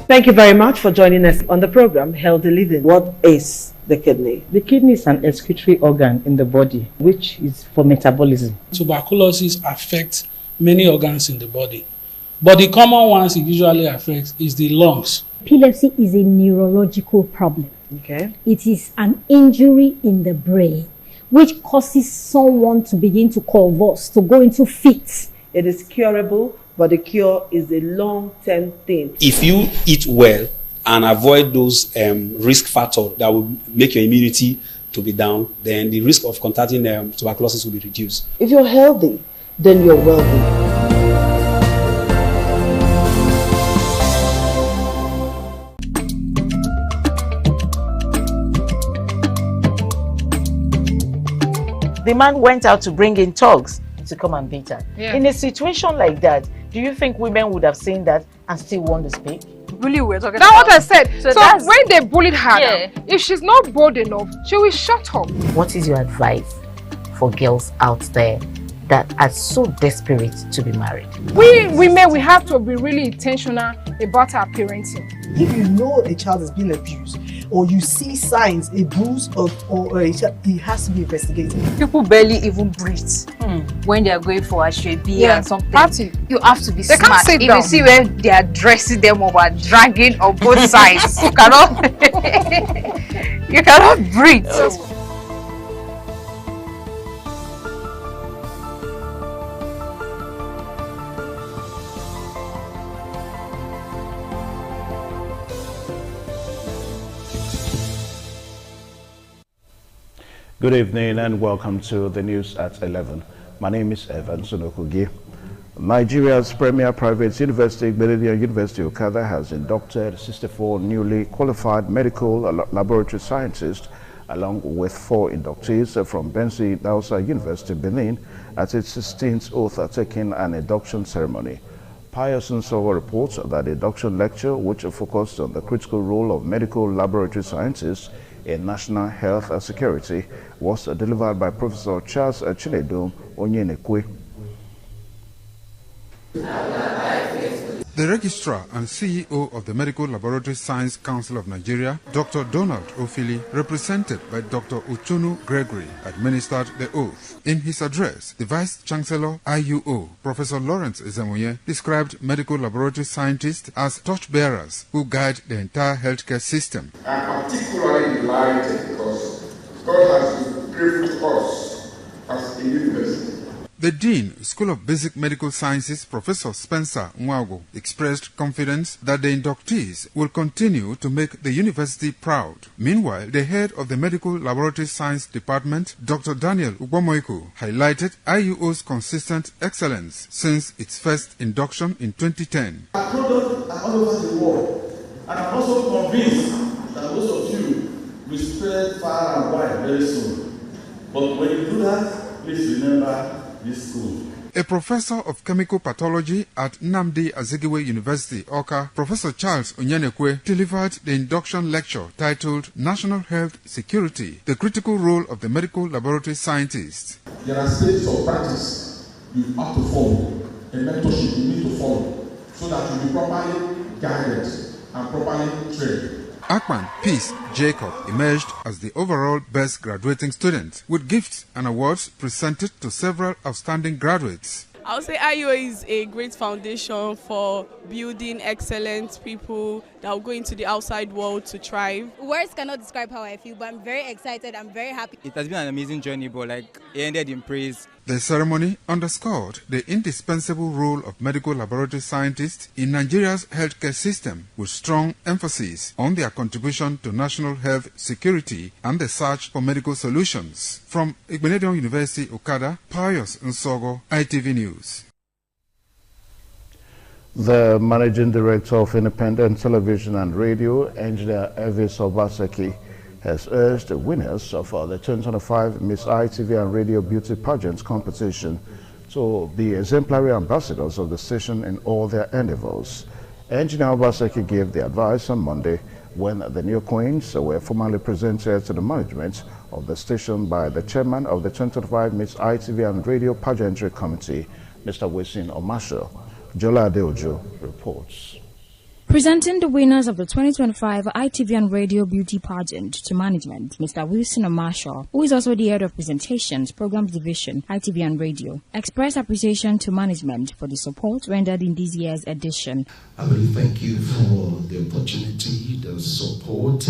Thank you very much for joining us on the program, Healthy Living. What is the kidney? The kidney is an excretory organ in the body, which is for metabolism. Tuberculosis affects many organs in the body, but the common ones it usually affects is the lungs. Epilepsy is a neurological problem. Okay. It is an injury in the brain which causes someone to begin to convulse, to go into fits. It is curable, but the cure is a long-term thing. If you eat well and avoid those risk factors that will make your immunity to be down, then the risk of contracting tuberculosis will be reduced. If you're healthy, then you're wealthy. The man went out to bring in thugs to come and beat her. Yeah. In a situation like that, do you think women would have seen that and still want to speak? Really, we're talking about. That's what I said. So when they bullied her, Yeah. if she's not bold enough, she will shut up. What is your advice for girls out there that are so desperate to be married? We women, we have to be really intentional about our parenting. If you know a child is being abused, or you see signs, a bruise or a child, it has to be investigated. People barely even breathe when they are going for a shrebi and something. Party. You have to be They can't smart. sit If down. you see where they are dressing them up or dragging on both sides, you cannot breathe. Good evening and welcome to the news at 11. My name is Evan Sonokugi. Nigeria's premier private university, Meridian University Okada, has inducted 64 newly qualified medical laboratory scientists along with 4 inductees from Bensi Dausa University, Benin, at its 16th oath-taking and induction ceremony. Pius Nsowo reports that the induction lecture, which focused on the critical role of medical laboratory scientists in national health and security, was delivered by Professor Charles Chinedum Onyenekwe. The Registrar and CEO of the Medical Laboratory Science Council of Nigeria, Dr. Donald Ofili, represented by Dr. Uchonu Gregory, administered the oath. In his address, the Vice Chancellor, IUO, Professor Lawrence Ezemoye, described medical laboratory scientists as torchbearers who guide the entire healthcare system. I'm particularly delighted because God has been grateful to us as a university. The Dean, School of Basic Medical Sciences, Professor Spencer Nwago, expressed confidence that the inductees will continue to make the university proud. Meanwhile, the head of the Medical Laboratory Science Department, Dr. Daniel Ugbomoiku, highlighted IUO's consistent excellence since its first induction in 2010. Our products are all over the world, and I'm also convinced that most of you will spread far and wide very soon. But when you do that, please remember this school. A professor of chemical pathology at Nnamdi Azikiwe University, Awka, Professor Charles Onyenekwe, delivered the induction lecture titled National Health Security, the Critical Role of the Medical Laboratory Scientist. There are stages of practice you have to follow, a mentorship you need to follow, so that you'll be properly guided and properly trained. Akpan Peace Jacob emerged as the overall best graduating student, with gifts and awards presented to several outstanding graduates. I would say IUO is a great foundation for building excellent people that will go into the outside world to thrive. Words cannot describe how I feel, but I'm very excited, I'm very happy. It has been an amazing journey, but it ended in praise. The ceremony underscored the indispensable role of medical laboratory scientists in Nigeria's healthcare system, with strong emphasis on their contribution to national health security and the search for medical solutions. From Igbenedion University, Okada, Pius Nsogo, ITV News. The Managing Director of Independent Television and Radio, Engineer Elvis Obaseki, has urged the winners of the 2025 Miss ITV and Radio Beauty Pageant competition to be exemplary ambassadors of the station in all their endeavors. Engineer Obaseki gave the advice on Monday when the new queens were formally presented to the management of the station by the chairman of the 2025 Miss ITV and Radio Pageantry Committee, Mr. Wesin Omasho. Jola Adeojo reports. Presenting the winners of the 2025 ITV and Radio Beauty Pageant to management, Mr. Wilson Marshall, who is also the head of presentations, programs division, ITV and Radio, expressed appreciation to management for the support rendered in this year's edition. I really thank you for the opportunity, the support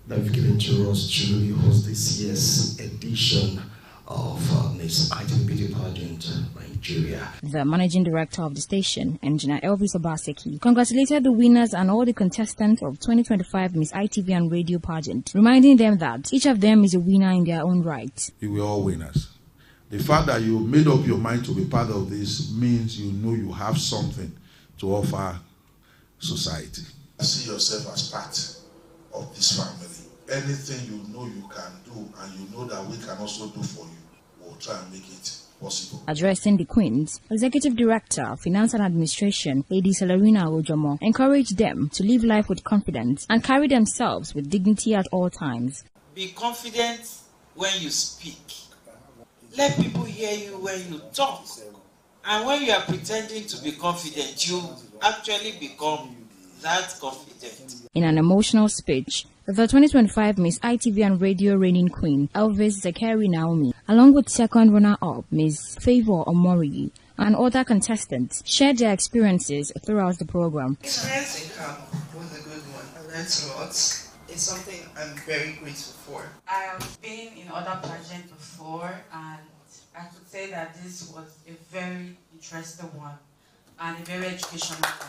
that you've given to us to really host this year's edition of this ITV Beauty Pageant, Nigeria. The managing director of the station, Engineer Elvis Obaseki, congratulated the winners and all the contestants of 2025 Miss ITV and Radio Pageant, reminding them that each of them is a winner in their own right. You were all winners. The fact that you made up your mind to be part of this means you know you have something to offer society. See yourself as part of this family. Anything you know you can do and you know that we can also do for you, we'll try and make it possible. Addressing the Queens, Executive Director of Finance and Administration, Lady Celerina Ojomo, encouraged them to live life with confidence and carry themselves with dignity at all times. Be confident when you speak. Let people hear you when you talk. And when you are pretending to be confident, you actually become that confident. In an emotional speech, the 2025 Miss ITV and Radio reigning queen, Elvis Zakari Naomi, along with second runner-up Ms. Favor Omori, and other contestants, shared their experiences throughout the program. Experience in camp was a good one. I learned a lot. It's something I'm very grateful for. I have been in other pageants before, and I could say that this was a very interesting one and a very educational one.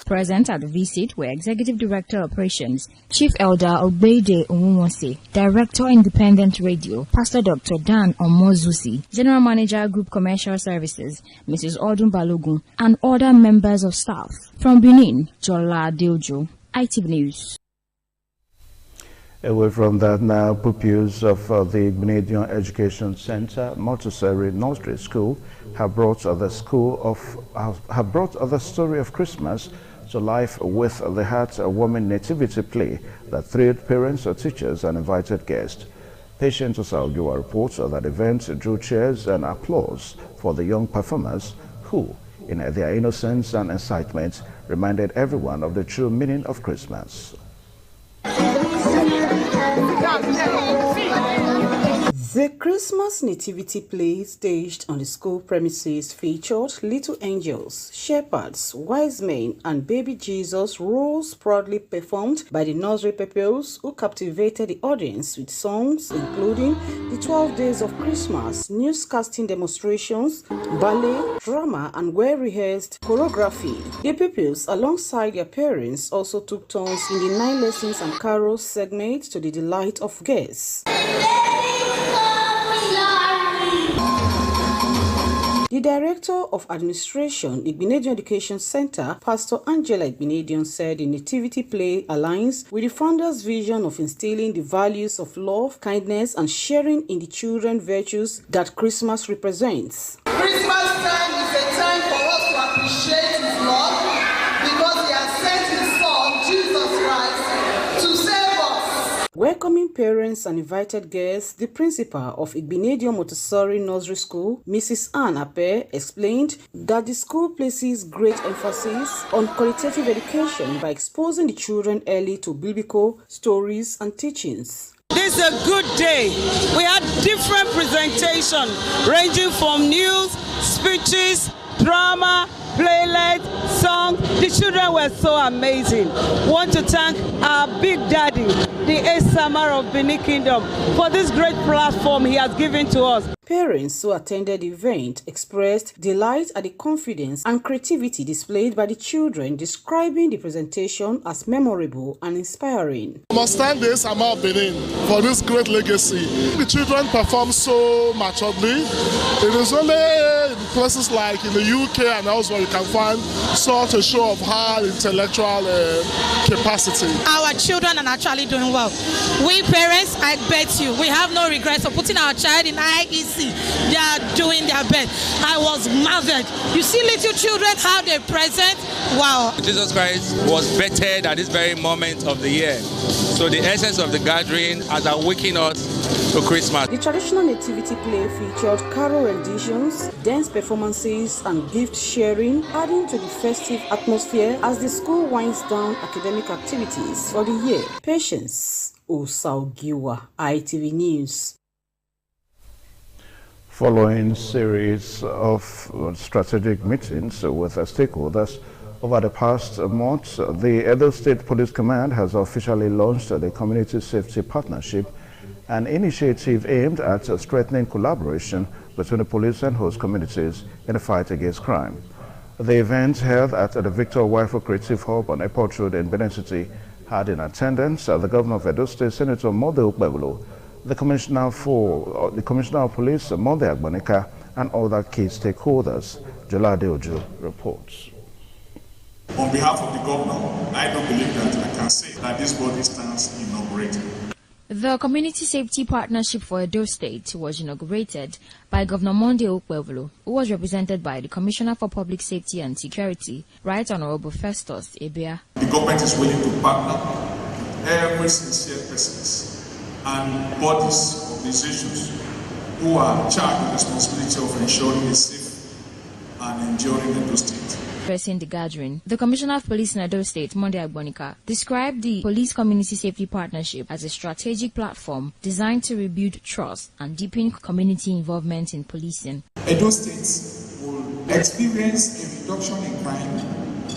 Present at the visit were Executive Director Operations, Chief Elder Obede Onwumose, Director Independent Radio, Pastor Dr. Dan Omozusi, General Manager Group Commercial Services, Mrs. Odun Balogun, and other members of staff. From Benin, Jola Deojo, ITV News. Away from that now, pupils of the Igbinedion Education Center, Montessori Nursery School, have brought the story of Christmas to life with the heart-warming nativity play that thrilled parents, teachers, and invited guests. Patient Osalgiwa reports that the event drew cheers and applause for the young performers who, in their innocence and excitement, reminded everyone of the true meaning of Christmas. The Christmas nativity play staged on the school premises featured little angels, shepherds, wise men, and baby Jesus roles proudly performed by the nursery pupils who captivated the audience with songs including the 12 Days of Christmas, newscasting demonstrations, ballet, drama, and well-rehearsed choreography. The pupils, alongside their parents, also took turns in the 9 lessons and carols segment to the delight of guests. The Director of Administration, Igbinedion Education Center, Pastor Angela Igbinedion, said the nativity play aligns with the founder's vision of instilling the values of love, kindness, and sharing in the children virtues that Christmas represents. Christmas time is a time for us to appreciate His love because He has sent His Son, Jesus Christ, to save us. Welcoming parents and invited guests, the principal of Igbinedion Montessori Nursery School, Mrs. Anne Ape, explained that the school places great emphasis on qualitative education by exposing the children early to biblical stories and teachings. This is a good day. We had different presentation ranging from news, speeches, drama, playlet, song. The children were so amazing. Want to thank our big daddy, the Esamar of Benin Kingdom, for this great platform he has given to us. Parents who attended the event expressed delight at the confidence and creativity displayed by the children, describing the presentation as memorable and inspiring. I must thank the Esamar of Benin for this great legacy. The children perform so maturely. It is only in places like in the UK and elsewhere you can find such a show of high intellectual capacity. Our children are actually doing well. We parents, I bet you, we have no regrets of putting our child in IEC. They are doing their best. I was marveled. You see little children, how they present. Wow. Jesus Christ was bettered at this very moment of the year. So the essence of the gathering has awakened us to Christmas. The traditional nativity play featured carol renditions, dance performances, and gift sharing, adding to the festive atmosphere as the school winds down academic activities for the year. Patience Osaugiwa, ITV News. Following series of strategic meetings with stakeholders over the past month, the Edo State Police Command has officially launched the Community Safety Partnership, an initiative aimed at strengthening collaboration between the police and host communities in the fight against crime. The event held at the Victor Waifo Creative Hub on Airport Road in Benin City had in attendance the Governor of Edo State, Senator Mode Ukpebolo, the Commissioner of Police, Mode Agbonika, and other key stakeholders. Jolade Ojo reports. On behalf of the Governor, I don't believe that I can say that this body stands inaugurated. The Community Safety Partnership for Edo State was inaugurated by Governor Monde Ukpebolo, who was represented by the Commissioner for Public Safety and Security, Right Honorable Festus Ebia. The government is willing to partner every sincere persons and bodies, organizations who are charged with the responsibility of ensuring a safe and enduring Edo State. Addressing the gathering, the Commissioner of Police in Edo State, Monde Agbonika, described the Police Community Safety Partnership as a strategic platform designed to rebuild trust and deepen community involvement in policing. Edo State will experience a reduction in crime,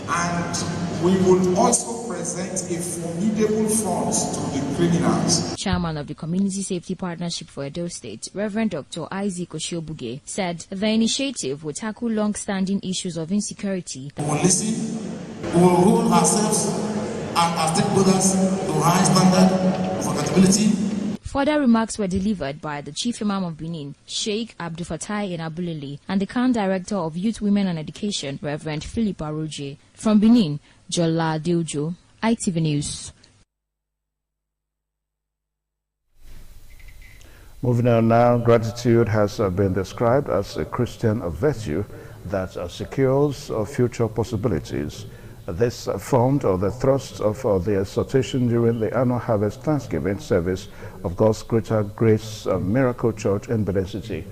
and we will also present a formidable front to the criminals. Chairman of the Community Safety Partnership for Edo State, Reverend Dr. Isaac Oshobuge, said the initiative will tackle long-standing issues of insecurity. We will listen, we will hold ourselves and our stakeholders to high standard of accountability. Further remarks were delivered by the Chief Imam of Benin, Sheikh Abdul Fatai Inabulili, and the Khan Director of Youth, Women and Education, Reverend Philip Aroje. From Benin, Jolade Ojo, ITV News. Moving on now, gratitude has been described as a Christian virtue that secures future possibilities. This formed the thrust of the exhortation during the annual Harvest Thanksgiving service of God's Greater Grace Miracle Church in Benin City.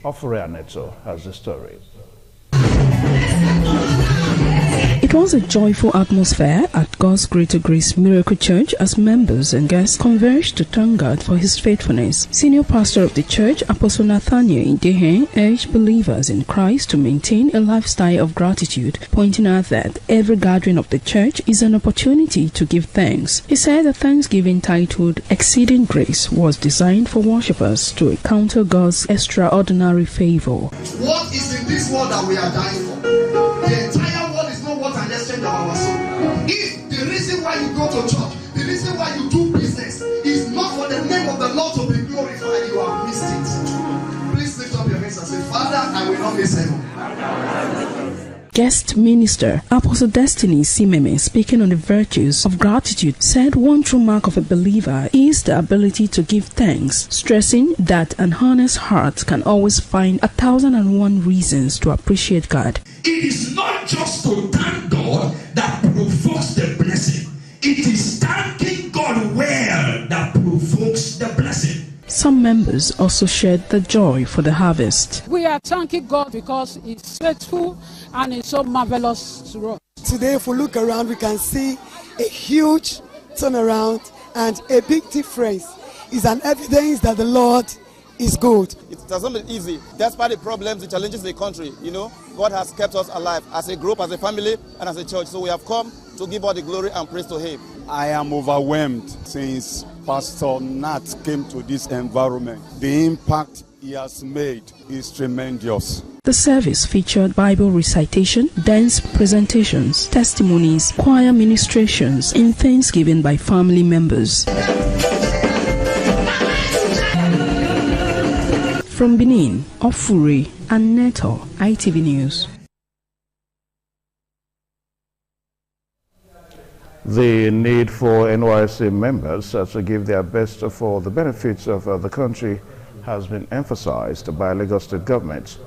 Ofure Aneto has the story. It was a joyful atmosphere at God's Greater Grace Miracle Church as members and guests converged to thank God for His faithfulness. Senior pastor of the church, Apostle Nathaniel Indehe, urged believers in Christ to maintain a lifestyle of gratitude, pointing out that every gathering of the church is an opportunity to give thanks. He said the Thanksgiving titled Exceeding Grace was designed for worshippers to encounter God's extraordinary favor. What is in this world that we are dying for? The entire world is not what an exchange of our soul. If the reason why you go to church, the reason why you do business is not for the name of the Lord to be glorified, you have missed it. Please lift up your hands and say, Father, I will not miss heaven. Guest minister Apostle Destiny Simeme, speaking on the virtues of gratitude, said one true mark of a believer is the ability to give thanks, stressing that an honest heart can always find 1,001 reasons to appreciate God. It is not just to thank God that provokes the blessing. It is thanking God well that provokes the blessing. Some members also shared the joy for the harvest. We are thanking God because He's faithful and He's so marvelous to us. Today, if we look around, we can see a huge turnaround and a big difference. It's an evidence that the Lord is good. It has not been easy. Despite the problems, the challenges in the country, God has kept us alive as a group, as a family, and as a church. So we have come to give all the glory and praise to Him. I am overwhelmed since Pastor Nat came to this environment. The impact he has made is tremendous. The service featured Bible recitation, dance presentations, testimonies, choir ministrations, and thanksgiving by family members. From Benin, Ofure Aneto, ITV News. The need for NYSC members to give their best for the benefits of the country has been emphasized by Lagos State government.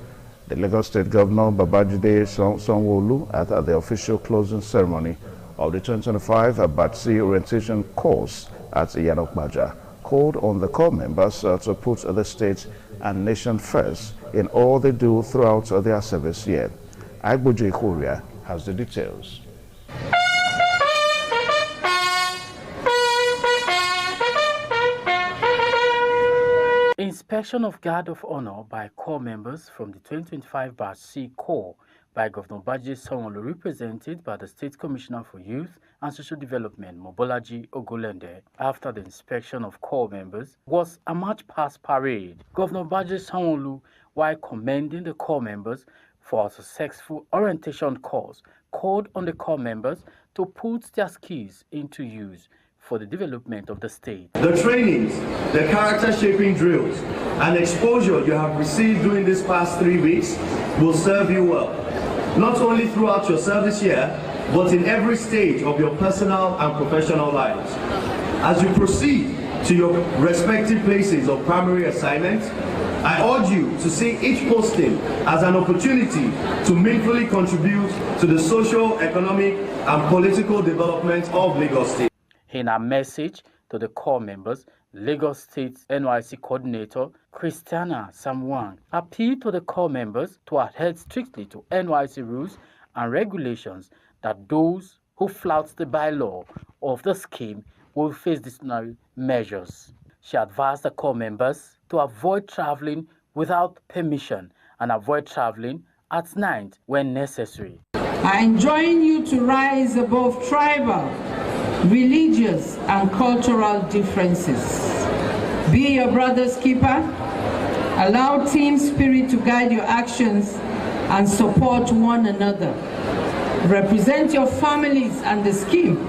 The Lagos State Governor Babajide Sanwo-Olu at the official closing ceremony of the 2025 Batsi orientation course at Yanokbaja called on the corps members to put the state and nation first in all they do throughout their service year. Agboje Korea has the details. Inspection of Guard of Honor by corps members from the 2025 Batch C Corps by Governor Baji Sanwo-Olu, represented by the State Commissioner for Youth and Social Development, Mobolaji Ogolende. After the inspection of corps members was a march past parade. Governor Baji Sanwo-Olu, while commending the corps members for a successful orientation course, called on the corps members to put their skills into use for the development of the state. The trainings, the character-shaping drills, and exposure you have received during these past 3 weeks will serve you well, not only throughout your service year, but in every stage of your personal and professional lives. As you proceed to your respective places of primary assignment, I urge you to see each posting as an opportunity to meaningfully contribute to the social, economic, and political development of Lagos State. In a message to the corps members, Lagos State NYSC Coordinator Christiana Samwang appealed to the corps members to adhere strictly to NYSC rules and regulations, that those who flout the bylaw of the scheme will face disciplinary measures. She advised the corps members to avoid traveling without permission and avoid traveling at night when necessary. I enjoin you to rise above tribal, religious and cultural differences. Be your brother's keeper. Allow team spirit to guide your actions and support one another. Represent your families and the scheme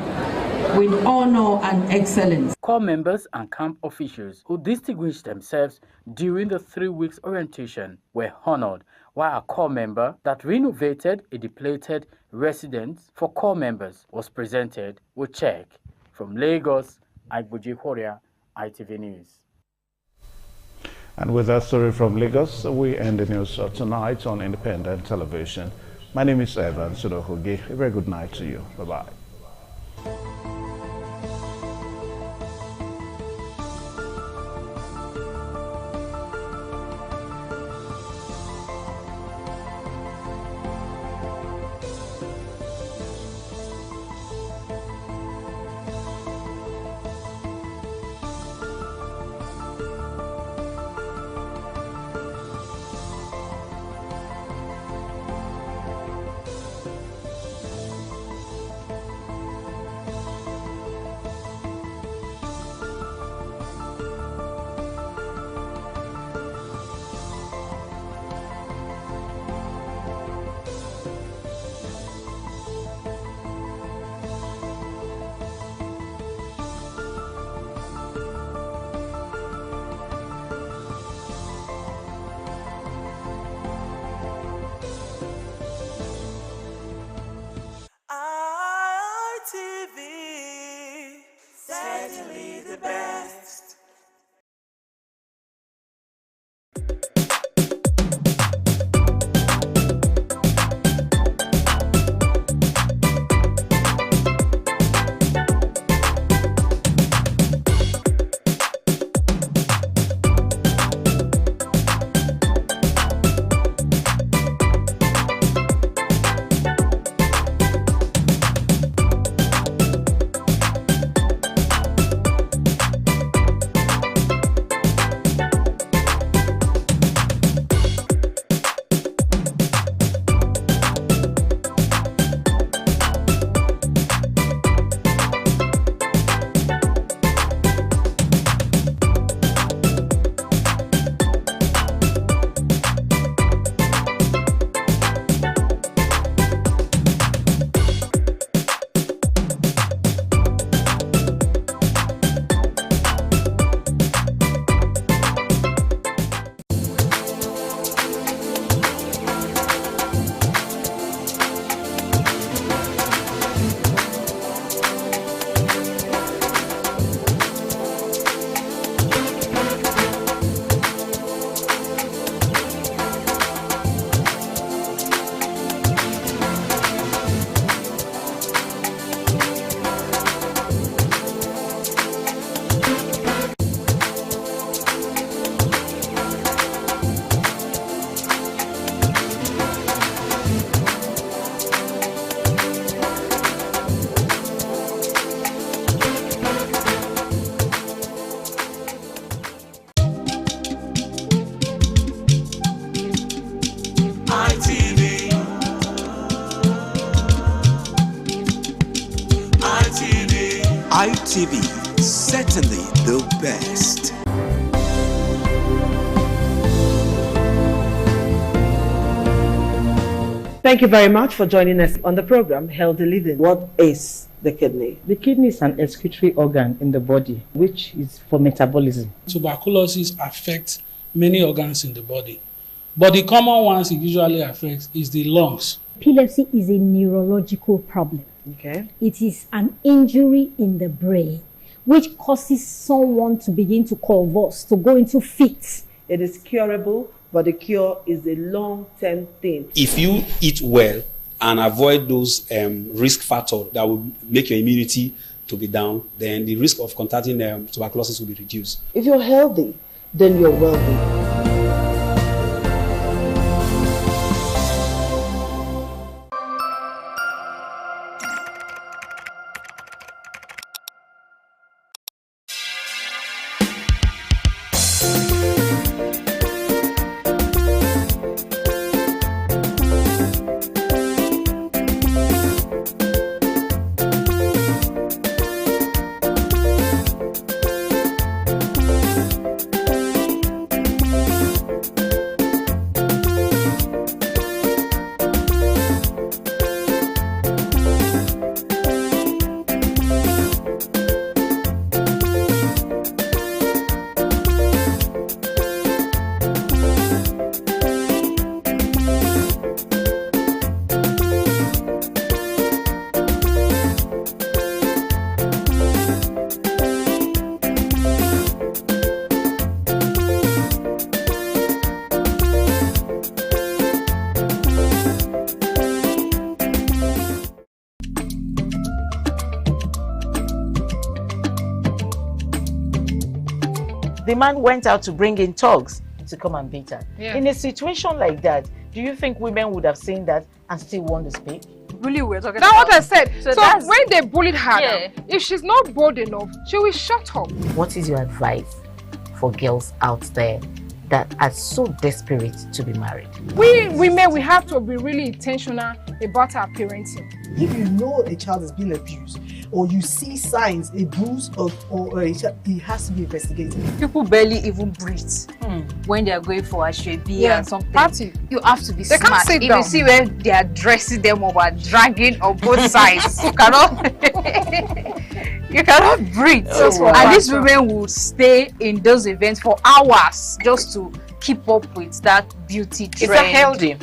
with honor and excellence. Corps members and camp officials who distinguished themselves during the 3 weeks orientation were honored, while a corps member that renovated a depleted residence for corps members was presented with check. From Lagos, Agboje Korea, ITV News. And with that story from Lagos, we end the news tonight on Independent Television. My name is Evan Sudohogi. A very good night to you. Bye-bye. ITV, certainly the best. Thank you very much for joining us on the program Healthy Living. What is the kidney? The kidney is an excretory organ in the body, which is for metabolism. Tuberculosis affects many organs in the body, but the common ones it usually affects is the lungs. Epilepsy is a neurological problem. Okay. It is an injury in the brain which causes someone to begin to convulse, to go into fits. It is curable, but the cure is a long-term thing. If you eat well and avoid those risk factors that will make your immunity to be down, then the risk of contracting tuberculosis will be reduced. If you're healthy, then you're wealthy. The man went out to bring in thugs to come and beat her. Yeah. In a situation like that, do you think women would have seen that and still want to speak? Really, we're talking That's about. what I said. So So when they bullied her, now, if she's not bold enough, she will shut up. What is your advice for girls out there that are so desperate to be married? We women, we have to be really intentional about our parenting. If you know a child is being abused, or you see signs, a bruise or a child, it has to be investigated. People barely even breathe when they are going for a shrebi and something. Party. You have to be They can't smart. sit If down. you see where they are dressing them or are dragging on both sides, you cannot breathe. And these women would stay in those events for hours just to keep up with that beauty trend. Is that healthy?